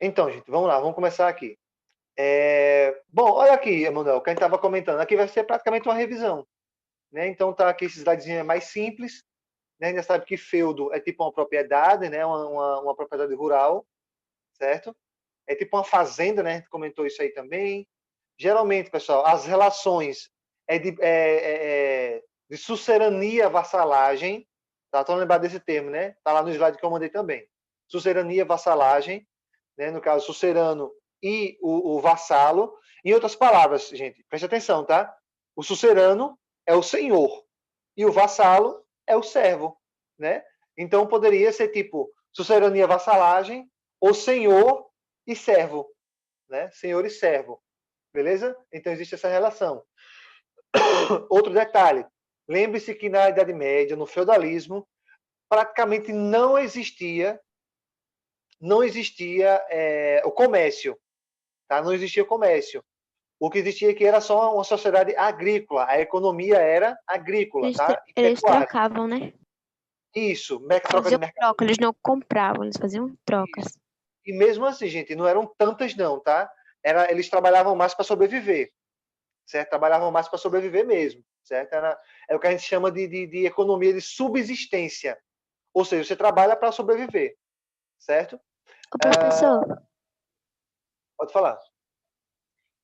Então, gente, vamos lá, vamos começar aqui. Bom, olha aqui, Emanuel, que a gente estava comentando. Aqui vai ser praticamente uma revisão, né? Então, tá aqui esses dados mais simples, né? Ainda sabe que feudo é tipo uma propriedade, né? Uma propriedade rural, certo? É tipo uma fazenda, né? A gente comentou isso aí também. Geralmente, pessoal, as relações de sucerania vassalagem, tá? Estão lembrados desse termo, né? Tá lá no slide que eu mandei também. Sucerania vassalagem, né? No caso, sucerano e o vassalo. Em outras palavras, gente, preste atenção, tá? O sucerano é o senhor e o vassalo é o servo, né? Então poderia ser tipo sucerania vassalagem ou senhor e servo, né? Senhor e servo, beleza? Então existe essa relação. Outro detalhe, lembre-se que na Idade Média, no feudalismo, praticamente não existia o comércio, tá? Não existia comércio. O que existia aqui era só uma sociedade agrícola. A economia era agrícola, tá? E Eles pecuária. trocavam, né? Isso, troca de Faziam mercadoria. troca, eles não compravam, eles faziam Isso. trocas. E mesmo assim, gente, não eram tantas não, tá? Eles trabalhavam mais para sobreviver, certo? Trabalhavam mais para sobreviver mesmo, certo? É o que a gente chama de economia de subsistência. Ou seja, você trabalha para sobreviver, certo? O professor, Pode falar.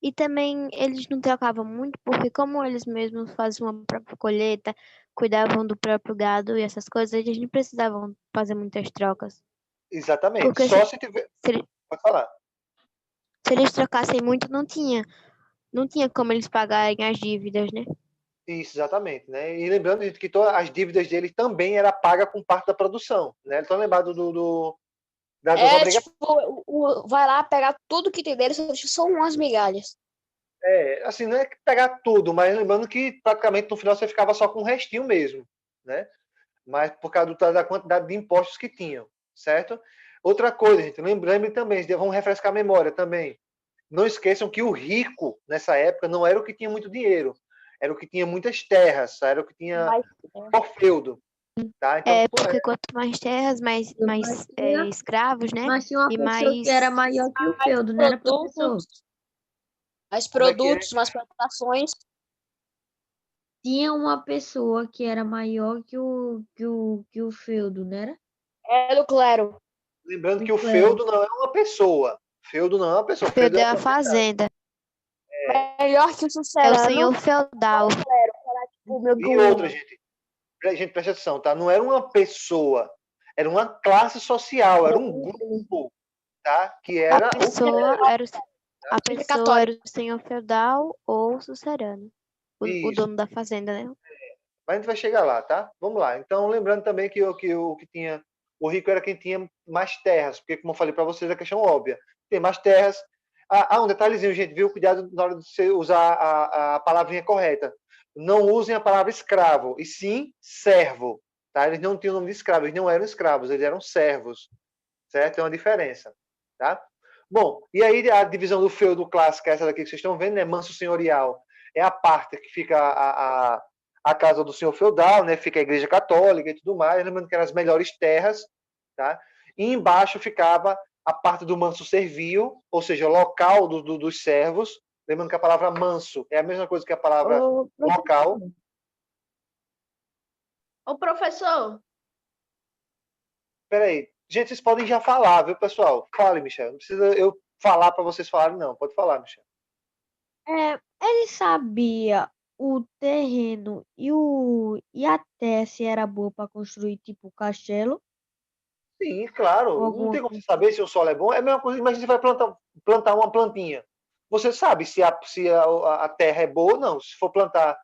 e também eles não trocavam muito, porque como eles mesmos faziam a própria colheita, cuidavam do próprio gado e essas coisas, eles não precisavam fazer muitas trocas. Exatamente. Porque Só se tiver. se, Pode falar. se eles trocassem muito, não tinha como eles pagarem as dívidas, né? Isso, exatamente, né? E lembrando, gente, que todas as dívidas dele também era paga com parte da produção, né? Estão lembrados das É, obrigações. tipo, vai lá pegar tudo que tem dele, só deixa só umas migalhas. Assim, não é que pegar tudo, mas lembrando que praticamente no final você ficava só com o restinho mesmo, né? Mas por causa da quantidade de impostos que tinham, certo? Outra coisa, gente, lembrem também, vamos refrescar a memória também. Não esqueçam que o rico, nessa época, não era o que tinha muito dinheiro, era o que tinha muitas terras, era o que tinha Mas, por feudo, tá? Então, É porque quanto mais terras, mais escravos, né? Mas tinha uma E pessoa que era mais. maior que o mais feudo, não era, professor? produtos, mais como é que é? produtos, mais plantações. Tinha uma pessoa que era maior que o feudo, não era? É do clero. Lembrando O que o clero. feudo não é uma pessoa. Feudo não é uma pessoa, feudo Feudo é é uma a propriedade. fazenda. Melhor que o É o sucerano, senhor feudal. o meu E outra, duino. gente, presta atenção, tá? Não era uma pessoa, era uma classe social, era um grupo, tá? Que A era o pessoa clero. era o, a Igreja pessoa era católica. o senhor feudal ou o sucerano. O Isso. dono da fazenda, né? Mas a gente vai chegar lá, tá? Vamos lá. Então, lembrando também que tinha. O rico era quem tinha mais terras, porque, como eu falei para vocês, a questão óbvia. Tem mais terras. Um detalhezinho, gente, viu? Cuidado na hora de você usar a palavrinha correta. Não usem a palavra escravo, e sim servo. Tá? Eles não tinham o nome de escravo, eles não eram escravos, eles eram servos. Certo? É uma diferença. Tá? Bom, e aí a divisão do feudo clássico, essa daqui que vocês estão vendo, né? Manso senhorial. É a parte que fica a casa do senhor feudal, né? Fica a igreja católica e tudo mais, lembrando que eram as melhores terras, tá? E embaixo ficava a parte do manso servil, ou seja, local dos servos, lembrando que a palavra manso é a mesma coisa que a palavra Ô, local. professor. Ô, professor, Peraí, gente, vocês podem já falar, viu, pessoal? Fale, Michel. Não precisa eu falar para vocês falarem, não. Pode falar, Michel. ele sabia o terreno e a terra se era boa para construir tipo castelo Sim, ou claro. Não alguma tem como você coisa. saber se o solo é bom. É a mesma coisa, imagina você vai plantar uma plantinha. Você sabe se a terra é boa ou não. Se for plantar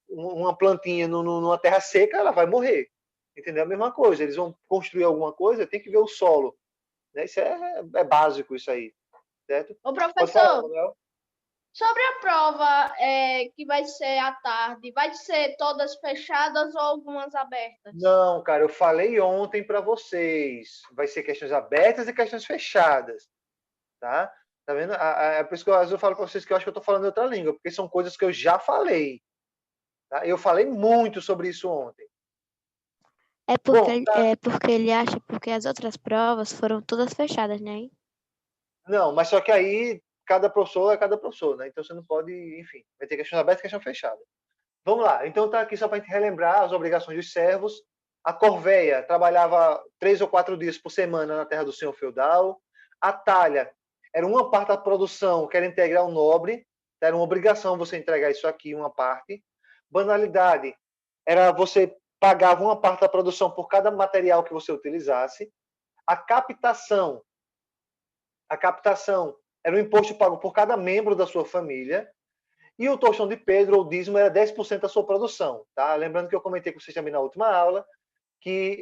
uma plantinha numa terra seca, ela vai morrer. Entendeu? A mesma coisa. Eles vão construir alguma coisa, tem que ver o solo. Né? Isso é básico, isso aí. Certo? Ô, Pode falar, professor, Manuel. sobre a prova que vai ser à tarde, vai ser todas fechadas ou algumas abertas? Não, cara, eu falei ontem para vocês. Vai ser questões abertas e questões fechadas. Tá? Tá vendo? É por isso que às vezes eu falo para vocês que eu acho que eu estou falando outra língua, porque são coisas que eu já falei. Tá? Eu falei muito sobre isso ontem. É porque, Bom, tá. é porque ele acha porque as outras provas foram todas fechadas, né? Não, mas só que aí cada professor é cada professor, né? Então você não pode, enfim, vai ter questão aberta e questão fechada. Vamos lá. Então tá aqui só para a gente relembrar as obrigações dos servos. A corveia trabalhava 3 ou 4 dias por semana na terra do senhor feudal. A talha era uma parte da produção que era integrar o nobre. Era uma obrigação você entregar isso aqui, uma parte. Banalidade era você pagava uma parte da produção por cada material que você utilizasse. A captação era um imposto pago por cada membro da sua família. E o tostão de Pedro, ou dízimo, era 10% da sua produção. Tá? Lembrando que eu comentei com vocês também na última aula, que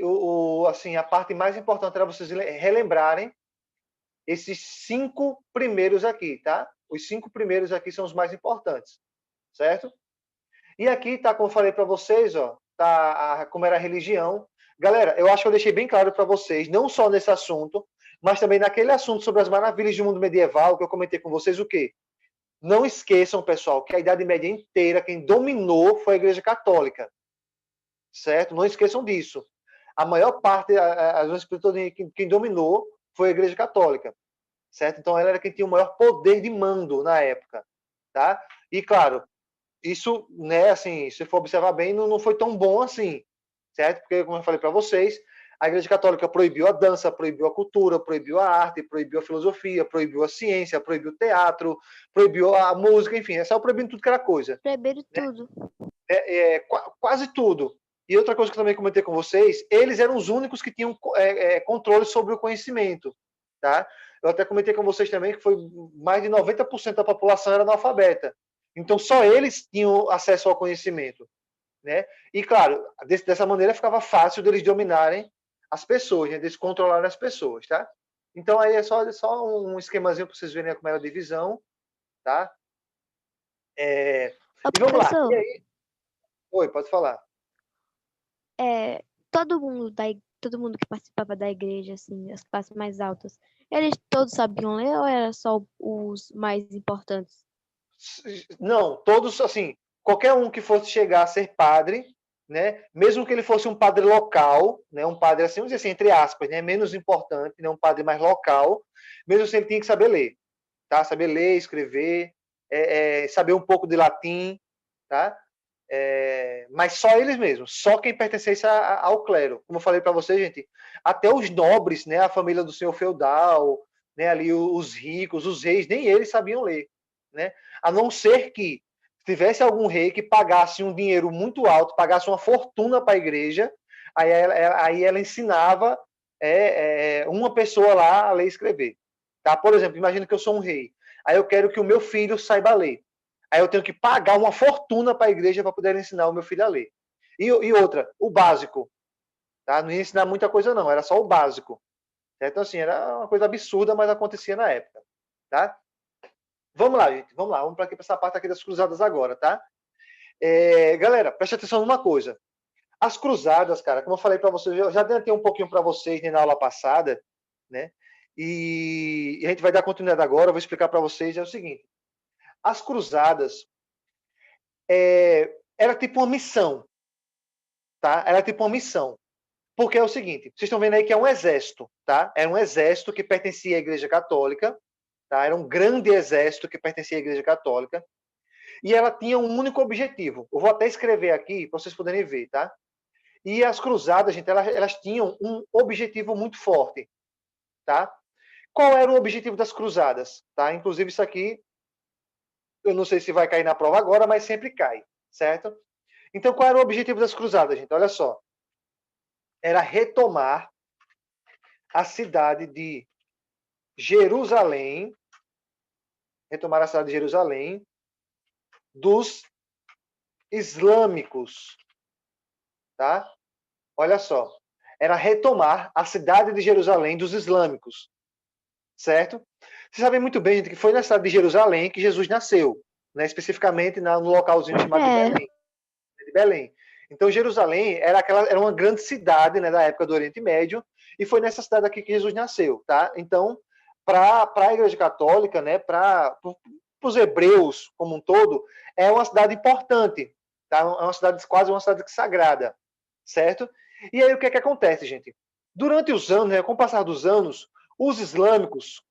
assim, a parte mais importante era vocês relembrarem esses 5 primeiros aqui. Tá? Os 5 primeiros aqui são os mais importantes. Certo? E aqui, tá, como eu falei para vocês, ó, tá como era a religião. Galera, eu acho que eu deixei bem claro para vocês, não só nesse assunto, mas também naquele assunto sobre as maravilhas do mundo medieval, que eu comentei com vocês o quê? Não esqueçam, pessoal, que a Idade Média inteira, quem dominou foi a Igreja Católica. Certo? Não esqueçam disso. A maior parte, quem dominou foi a Igreja Católica. Certo? Então, ela era quem tinha o maior poder de mando na época. Tá? E, claro, isso, né, assim, se for observar bem, não foi tão bom assim. Certo? Porque, como eu falei para vocês, a Igreja Católica proibiu a dança, proibiu a cultura, proibiu a arte, proibiu a filosofia, proibiu a ciência, proibiu o teatro, proibiu a música, enfim, é só proibindo tudo que era coisa. Proibiram Né? tudo. Quase tudo. E outra coisa que eu também comentei com vocês, eles eram os únicos que tinham controle sobre o conhecimento. Tá? Eu até comentei com vocês também que foi mais de 90% da população era analfabeta. Então, só eles tinham acesso ao conhecimento. Né? E, claro, dessa maneira ficava fácil deles dominarem as pessoas, né? Deles controlarem as pessoas. Tá? Então, aí é só um esquemazinho para vocês verem como era a divisão. Tá? Ô, E vamos lá. professor, E aí? Oi, pode falar. todo mundo que participava da igreja, assim, as classes mais altas, eles todos sabiam ler ou era só os mais importantes? Não, todos, assim, qualquer um que fosse chegar a ser padre, né, mesmo que ele fosse um padre local, né, um padre, assim, vamos dizer assim, entre aspas, né, menos importante, né, um padre mais local, mesmo assim ele tinha que saber ler, tá? Saber ler, escrever, saber um pouco de latim, tá? Mas só eles mesmos, só quem pertencesse ao clero. Como eu falei para vocês, gente, até os nobres, né, a família do senhor feudal, né, ali os ricos, os reis, nem eles sabiam ler, né? A não ser que tivesse algum rei que pagasse um dinheiro muito alto, pagasse uma fortuna para a igreja, aí ela ensinava uma pessoa lá a ler e escrever. Tá? Por exemplo, imagina que eu sou um rei, aí eu quero que o meu filho saiba ler. Aí eu tenho que pagar uma fortuna para a igreja para poder ensinar o meu filho a ler. E outra, o básico. Tá? Não ia ensinar muita coisa, não, era só o básico. Certo? Então, assim, era uma coisa absurda, mas acontecia na época. Tá? Vamos lá, gente. Vamos lá. Vamos para essa parte aqui das cruzadas agora, tá? Galera, preste atenção numa coisa. As cruzadas, cara, como eu falei para vocês, eu já adiantei um pouquinho para vocês, né, na aula passada, né? E a gente vai dar continuidade agora, eu vou explicar para vocês, é o seguinte. As cruzadas era tipo uma missão, tá? Era tipo uma missão. Porque é o seguinte, vocês estão vendo aí que é um exército, tá? Era um exército que pertencia à Igreja Católica, tá? Era um grande exército que pertencia à Igreja Católica, e ela tinha um único objetivo. Eu vou até escrever aqui para vocês poderem ver, tá? E as cruzadas, gente, elas tinham um objetivo muito forte, tá? Qual era o objetivo das cruzadas, tá? Inclusive isso aqui, eu não sei se vai cair na prova agora, mas sempre cai, certo? Então, qual era o objetivo das cruzadas, gente? Olha só. Era retomar a cidade de Jerusalém, dos islâmicos, tá? Olha só. Era retomar a cidade de Jerusalém dos islâmicos, certo? Vocês sabem muito bem, gente, que foi na cidade de Jerusalém que Jesus nasceu, né? Especificamente no localzinho chamado de Belém. Então, Jerusalém era uma grande cidade, né, da época do Oriente Médio, e foi nessa cidade aqui que Jesus nasceu, tá? Então, para a Igreja Católica, né, para os hebreus como um todo, é uma cidade importante, tá? É uma cidade, quase uma cidade sagrada, certo? E aí o que é que acontece, gente? Durante os anos, né, com o passar dos anos, os islâmicos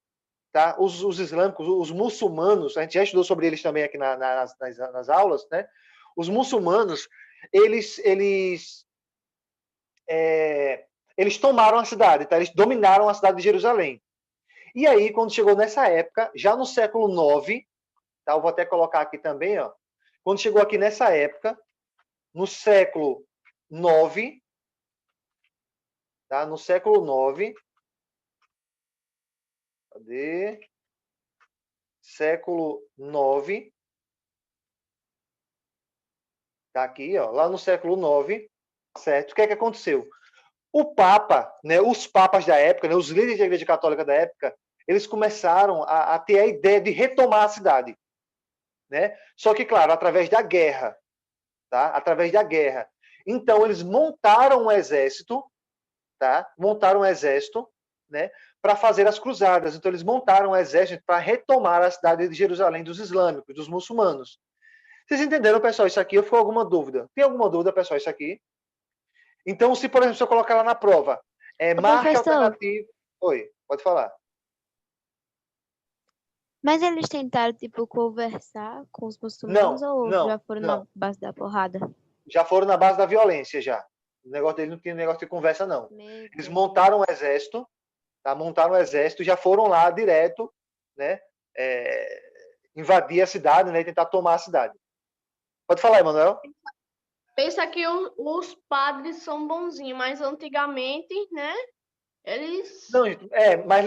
tá? Os islâmicos, os muçulmanos, a gente já estudou sobre eles também aqui nas aulas, né? Os muçulmanos, eles tomaram a cidade, tá? Eles dominaram a cidade de Jerusalém. E aí, quando chegou nessa época, já no século IX, tá? Eu vou até colocar aqui também, ó. Quando chegou aqui nessa época, no século IX, tá? No século IX, cadê? Século IX, tá aqui, ó, lá no século IX, certo? O que é que aconteceu? O Papa, né, os papas da época, né, os líderes da Igreja Católica da época, eles começaram a ter a ideia de retomar a cidade, né? Só que, claro, através da guerra, tá? Através da guerra. Então, eles montaram um exército, tá? Montaram um exército, né, para fazer as cruzadas. Então, eles montaram um exército para retomar a cidade de Jerusalém dos islâmicos, dos muçulmanos. Vocês entenderam, pessoal, isso aqui? Ou ficou alguma dúvida? Tem alguma dúvida, pessoal, isso aqui? Então, se, por exemplo, se eu colocar lá na prova, marque professor, alternativo... Oi, pode falar. mas eles tentaram, tipo, conversar com os muçulmanos ou já foram na base da porrada? Já foram na base da violência, já. O negócio deles não tinha negócio de conversa, não. Eles montaram um exército, tá? Montaram um exército e já foram lá direto, né? Invadir a cidade, né? E tentar tomar a cidade. Pode falar, Emanuel. Pensa que os padres são bonzinhos, mas antigamente, né? Eles. Não, mas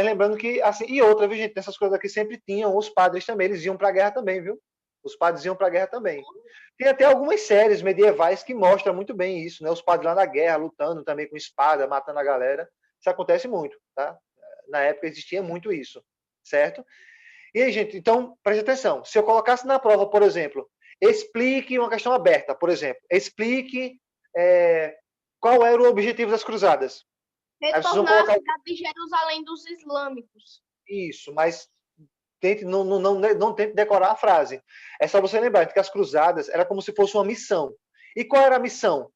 lembrando que, assim, e outra, viu, gente? Nessas coisas aqui sempre tinham os padres também, eles iam pra guerra também, viu? Os padres iam pra guerra também. Tem até algumas séries medievais que mostram muito bem isso, né? Os padres lá na guerra, lutando também com espada, matando a galera. Isso acontece muito, tá? Na época existia muito isso, certo? E aí, gente, então, preste atenção. Se eu colocasse na prova, por exemplo, explique uma questão aberta, por exemplo. Explique qual era o objetivo das cruzadas. Retornar a cidade de Jerusalém dos islâmicos. Isso, mas tente, não tente decorar a frase. É só você lembrar que as cruzadas era como se fosse uma missão. E qual era a missão?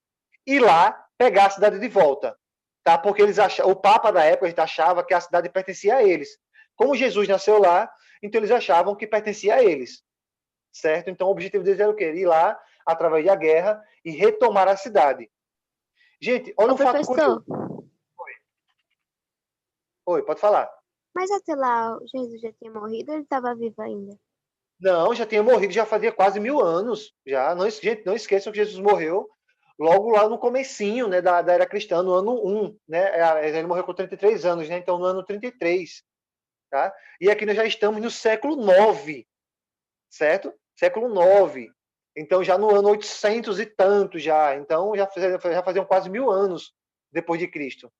Ir lá, pegar a cidade de volta. Tá? Porque o Papa da época achava que a cidade pertencia a eles. Como Jesus nasceu lá, então eles achavam que pertencia a eles. Certo? Então o objetivo deles era o quê? Ir lá, através da guerra, e retomar a cidade. Gente, olha um fato curioso. Oi, pode falar. Mas até lá, Jesus já tinha morrido ou ele estava vivo ainda? Não, já tinha morrido, já fazia quase 1000 anos. Já. Não, gente, não esqueçam que Jesus morreu logo lá no comecinho, né, da era cristã, no ano 1. Né? Ele morreu com 33 anos, né? Então no ano 33. Tá? E aqui nós já estamos no século 9. Certo? Século 9. Então já no ano 800 e tanto já. Então já faziam quase 1000 anos depois de Cristo.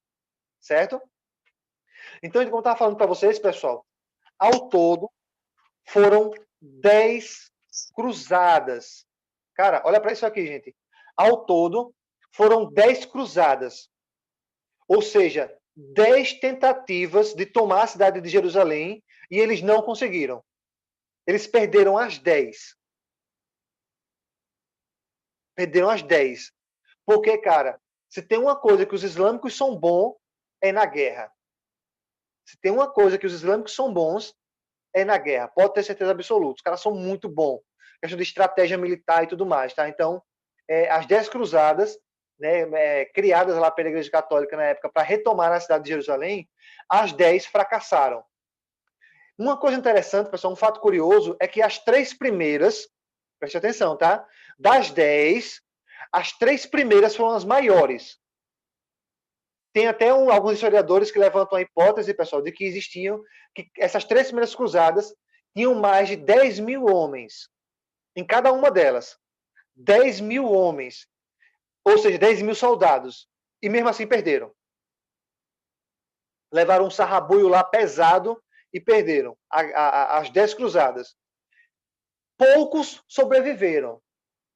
Certo? Então, como eu estava falando para vocês, pessoal, ao todo foram 10 cruzadas. Cara, olha para isso aqui, gente. Ao todo foram 10 cruzadas. Ou seja, 10 tentativas de tomar a cidade de Jerusalém e eles não conseguiram. Eles perderam as 10. Perderam as 10. Porque, cara, se tem uma coisa que os islâmicos são bons, é na guerra. Se tem uma coisa que os islâmicos são bons, é na guerra. Pode ter certeza absoluta. Os caras são muito bons. Questão de estratégia militar e tudo mais, tá? Então, as 10 cruzadas, né, criadas lá pela Igreja Católica na época para retomar a cidade de Jerusalém, as 10 fracassaram. Uma coisa interessante, pessoal, um fato curioso, é que as 3 primeiras, preste atenção, tá? Das 10, as 3 primeiras foram as maiores. Tem até alguns historiadores que levantam a hipótese, pessoal, de que que essas 3 primeiras cruzadas tinham mais de 10 mil homens em cada uma delas. 10 mil homens, ou seja, 10 mil soldados. E mesmo assim perderam. Levaram um sarrabulho lá pesado e perderam as 10 cruzadas. Poucos sobreviveram.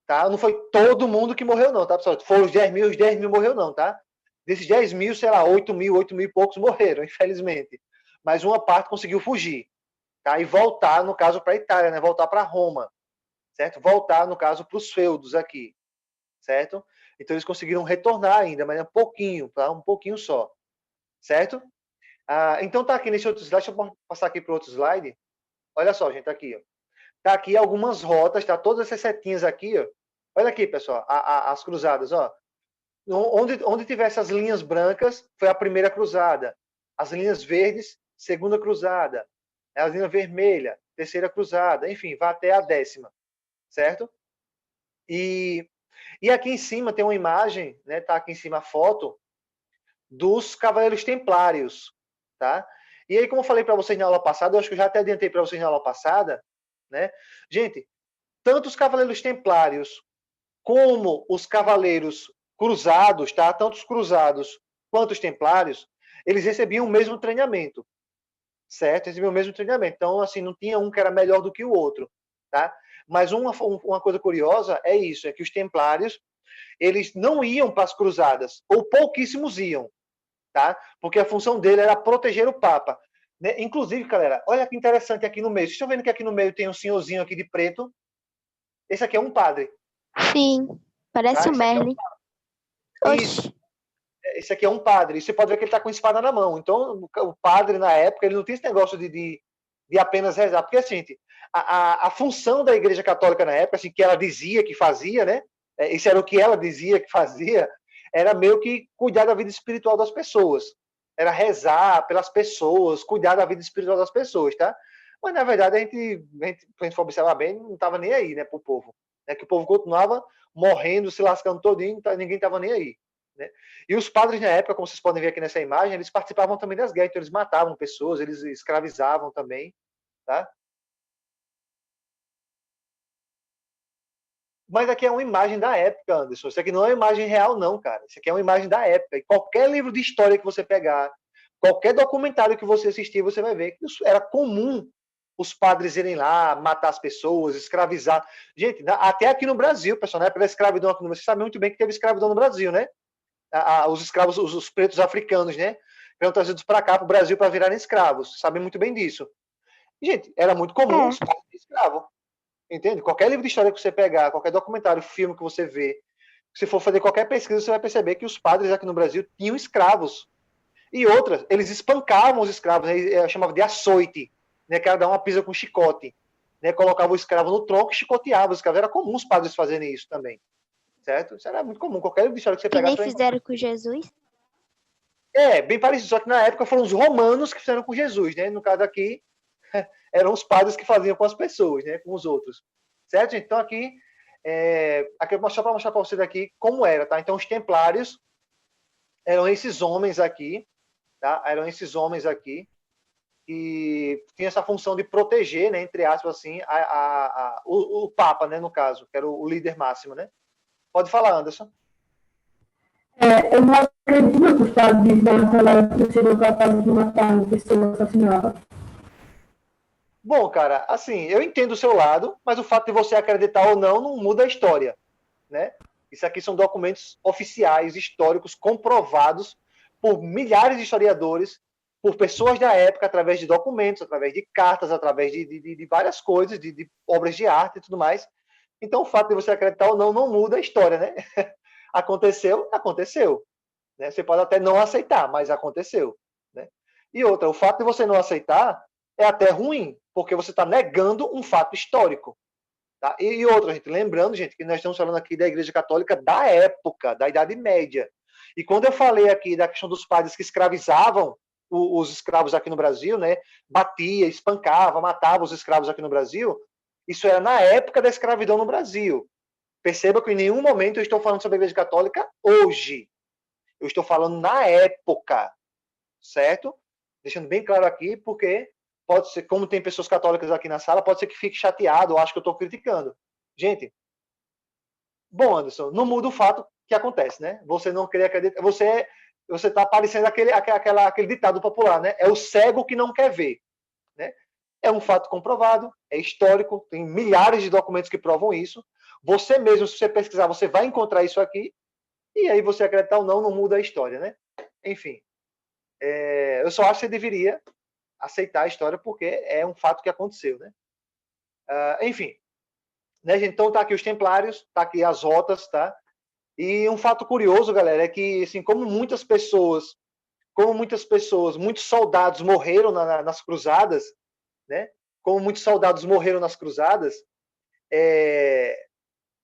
Tá? Não foi todo mundo que morreu, não, tá, pessoal? Foram os 10 mil morreu, não, tá? Desses 10 mil, sei lá, 8 mil e poucos morreram, infelizmente. Mas uma parte conseguiu fugir. Tá? E voltar, no caso, para a Itália, né? Voltar para Roma. Certo? Voltar, no caso, para os feudos aqui. Certo? Então eles conseguiram retornar ainda, mas um pouquinho, tá? Um pouquinho só. Certo? Então tá aqui nesse outro slide, deixa eu passar aqui para o outro slide. Olha só, gente, tá aqui, ó. Tá aqui algumas rotas, tá? Todas essas setinhas aqui, ó. Olha aqui, pessoal, as cruzadas, ó. Onde tiver essas linhas brancas, foi a primeira cruzada. As linhas verdes, segunda cruzada. A linha vermelha, terceira cruzada. Enfim, vai até a 10ª, certo? E aqui em cima tem uma imagem, né? Tá aqui em cima a foto dos Cavaleiros Templários, tá? E aí, como eu falei para vocês na aula passada, eu acho que eu já até adiantei para vocês na aula passada, né? Gente, tanto os Cavaleiros Templários como os Cavaleiros Cruzados, tá? Tanto os Cruzados quanto os Templários, eles recebiam o mesmo treinamento, certo? Recebiam o mesmo treinamento. Então, assim, não tinha um que era melhor do que o outro, tá? Mas uma coisa curiosa é isso, é que os Templários, eles não iam para as cruzadas, ou pouquíssimos iam, tá? Porque a função dele era proteger o Papa. Né? Inclusive, galera, olha que interessante aqui no meio. Vocês estão vendo que aqui no meio tem um senhorzinho aqui de preto? Esse aqui é um padre. Sim, parece Tá? um Esse aqui é Merlin. Isso. Oxi, Esse aqui é um padre. E você pode ver que ele está com espada na mão. Então, o padre, na época, ele não tinha esse negócio de apenas rezar. Porque, assim, a função da Igreja Católica na época, assim, que ela dizia que fazia, né? Isso era o que ela dizia que fazia, era meio que cuidar da vida espiritual das pessoas. Era rezar pelas pessoas, cuidar da vida espiritual das pessoas, tá? Mas, na verdade, a gente for observar bem, não estava nem aí, né, pro povo. Que o povo continuava morrendo, se lascando todinho, ninguém estava nem aí. Né? E os padres, na época, como vocês podem ver aqui nessa imagem, eles participavam também das guerras, então eles matavam pessoas, eles escravizavam também, tá? Mas aqui é uma imagem da época, Anderson. Isso aqui não é uma imagem real, não, cara. Isso aqui é uma imagem da época. E qualquer livro de história que você pegar, qualquer documentário que você assistir, você vai ver que era comum os padres irem lá, matar as pessoas, escravizar. Gente, até aqui no Brasil, pessoal, na época da escravidão aqui no Brasil, você sabe muito bem que teve escravidão no Brasil, né? Os escravos, os pretos africanos, né? Eram trazidos para cá, para o Brasil, para virarem escravos. Sabem muito bem disso. Gente, era muito comum os padres de escravo. Entende? Qualquer livro de história que você pegar, qualquer documentário, filme que você vê, se for fazer qualquer pesquisa, você vai perceber que os padres aqui no Brasil tinham escravos. E outras, eles espancavam os escravos, né? Chamavam de açoite, né? Que era dar uma pisa com chicote. Né? Colocava o escravo no tronco e chicoteava os escravos. Era comum os padres fazerem isso também. Certo? Isso era muito comum. Qualquer livro de história que você que pegar... nem fizeram com Jesus. Bem parecido, só que na época foram os romanos que fizeram com Jesus, né? No caso aqui, eram os padres que faziam com as pessoas, né? Com os outros. Certo? Então aqui eu vou mostrar para vocês aqui como era, tá? Então os templários eram esses homens aqui, tá? Eram esses homens aqui que tinham essa função de proteger, né? Entre aspas, assim, o Papa, né? No caso, que era o líder máximo, né? Pode falar, Anderson. Eu não acredito que os padres da Nacional seriam capazes de matar uma pessoa assassinada. Bom, cara, assim, eu entendo o seu lado, mas o fato de você acreditar ou não muda a história, né? Isso aqui são documentos oficiais, históricos, comprovados por milhares de historiadores, por pessoas da época, através de documentos, através de cartas, através de várias coisas, de obras de arte e tudo mais. Então, o fato de você acreditar ou não muda a história, né? Aconteceu, aconteceu. Né? Você pode até não aceitar, mas aconteceu. Né? E outra, o fato de você não aceitar é até ruim, porque você está negando um fato histórico. Tá? E outra, gente, lembrando, gente, que nós estamos falando aqui da Igreja Católica da época, da Idade Média. E quando eu falei aqui da questão dos padres que escravizavam os escravos aqui no Brasil, né? Batia, espancava, matava os escravos aqui no Brasil, isso era na época da escravidão no Brasil. Perceba que em nenhum momento eu estou falando sobre a Igreja Católica hoje. Eu estou falando na época, certo? Deixando bem claro aqui, porque pode ser, como tem pessoas católicas aqui na sala, pode ser que fique chateado ou acho que eu estou criticando. Gente, bom, Anderson, não muda o fato que acontece, né? Você não querer acreditar, você está parecendo aquele ditado popular, né? É o cego que não quer ver, né? É um fato comprovado, é histórico, tem milhares de documentos que provam isso. Você mesmo, se você pesquisar, você vai encontrar isso aqui, e aí você acreditar ou não muda a história, né? Enfim, eu só acho que você deveria aceitar a história porque é um fato que aconteceu, né? Enfim, né, gente? Então tá aqui os templários, tá aqui as rotas, tá? E um fato curioso, galera, é que, assim, como muitas pessoas como muitas pessoas, muitos soldados morreram nas cruzadas, né? Como muitos soldados morreram nas cruzadas,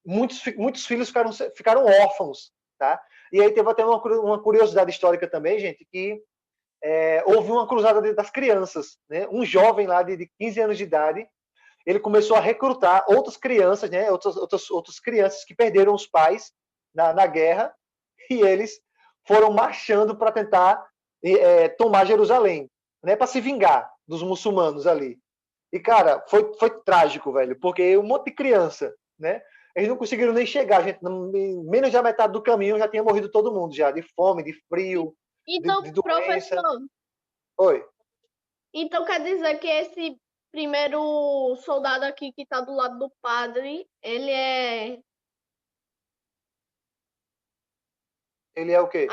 muitos filhos ficaram órfãos, tá? E aí teve até uma curiosidade histórica também, gente, que houve uma cruzada das crianças, né? Um jovem lá de 15 anos de idade, ele começou a recrutar outras crianças, né? Outras crianças que perderam os pais na guerra, e eles foram marchando para tentar tomar Jerusalém, né? Para se vingar dos muçulmanos ali. E, cara, foi trágico, velho, porque um monte de criança, né? Eles não conseguiram nem chegar, gente. Menos da metade do caminho já tinha morrido todo mundo, já, de fome, de frio, Então, de doença. professor, Oi. então quer dizer que esse primeiro soldado aqui que está do lado do padre, ele é Ele é o quê?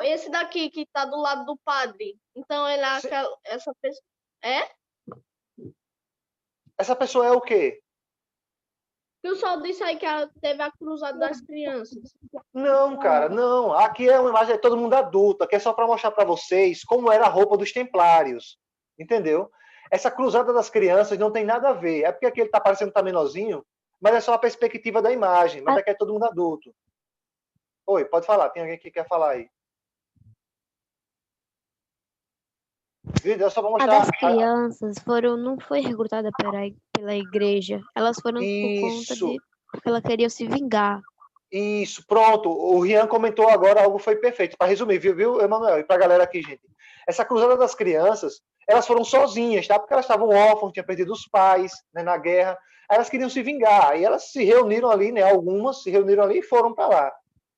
esse daqui que está do lado do padre. Então ele é essa pessoa. Essa pessoa é o quê? Que o senhor disse aí que teve a cruzada das crianças. Não, cara, não. Aqui é uma imagem de todo mundo adulto. Aqui é só para mostrar para vocês como era a roupa dos templários. Entendeu? Essa cruzada das crianças não tem nada a ver. É porque aqui ele está parecendo que tá menorzinho, mas é só a perspectiva da imagem. Mas aqui é todo mundo adulto. Oi, pode falar. Tem alguém que quer falar aí? É só para A mostrar. das crianças não foi recrutada pela igreja. Elas foram por conta porque ela queria se vingar. Isso, pronto. O Rian comentou agora, algo foi perfeito. Para resumir, viu, Emanuel? E para a galera aqui, gente. Essa cruzada das crianças, elas foram sozinhas, tá? Porque elas estavam órfãs, tinham perdido os pais, né, na guerra. Elas queriam se vingar. E elas se reuniram ali, né? Algumas se reuniram ali e foram para lá,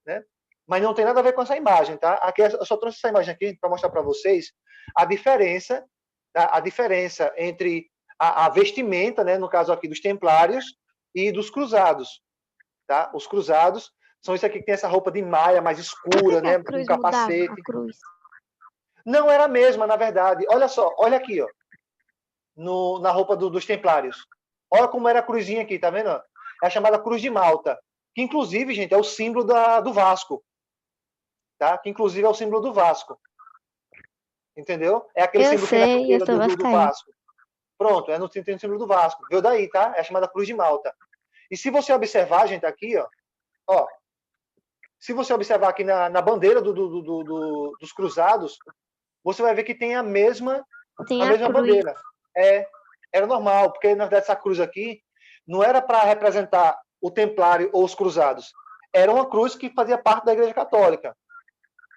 né? Mas não tem nada a ver com essa imagem, tá? Aqui eu só trouxe essa imagem aqui para mostrar para vocês a diferença, tá? A diferença entre a vestimenta, né? No caso aqui dos templários e dos cruzados. Tá? Os cruzados são isso aqui que tem essa roupa de malha mais escura, né? Com capacete. A cruz. Não era a mesma, na verdade. Olha só, olha aqui, ó, na roupa dos templários. Olha como era a cruzinha aqui, tá vendo? É a chamada Cruz de Malta, que inclusive, gente, é o símbolo do Vasco. Tá? Que inclusive é o símbolo do Vasco. Entendeu? É aquele símbolo que é do Vasco. Pronto, tem o símbolo do Vasco. Veio daí, tá? É a chamada Cruz de Malta. E se você observar, gente, aqui, ó, se você observar aqui na bandeira dos cruzados, você vai ver que tem a mesma bandeira. Era normal, porque na verdade essa cruz aqui não era para representar o templário ou os cruzados. Era uma cruz que fazia parte da Igreja Católica,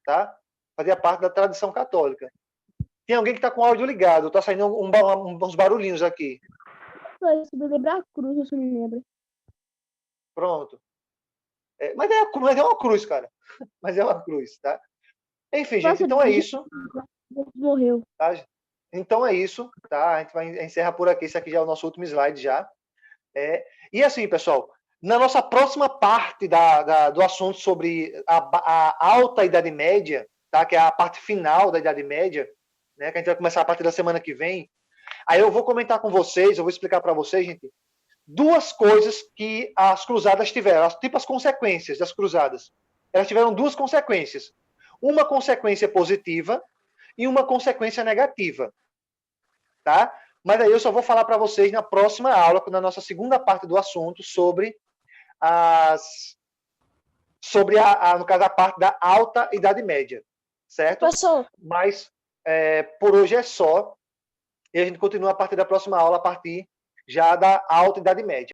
tá? Fazia parte da tradição católica. Tem alguém que está com o áudio ligado, está saindo uns barulhinhos aqui. Se me lembrar a cruz, você me lembra. Pronto. Mas é uma cruz, cara. Mas é uma cruz, tá? Enfim, gente, então é isso. Morreu. Tá? Então é isso, tá? A gente vai encerrar por aqui. Esse aqui já é o nosso último slide já. E assim, pessoal, na nossa próxima parte do assunto sobre a alta Idade Média, tá? Que é a parte final da Idade Média, né? Que a gente vai começar a partir da semana que vem. Aí eu vou comentar com vocês, eu vou explicar para vocês, gente, duas coisas que as cruzadas tiveram, tipo as consequências das cruzadas. Elas tiveram duas consequências. Uma consequência positiva e uma consequência negativa. Tá? Mas aí eu só vou falar para vocês na próxima aula, na nossa segunda parte do assunto, sobre no caso, a parte da alta Idade Média. Certo? Professor. Mas por hoje é só. E a gente continua a partir da próxima aula, a partir já da alta Idade Média.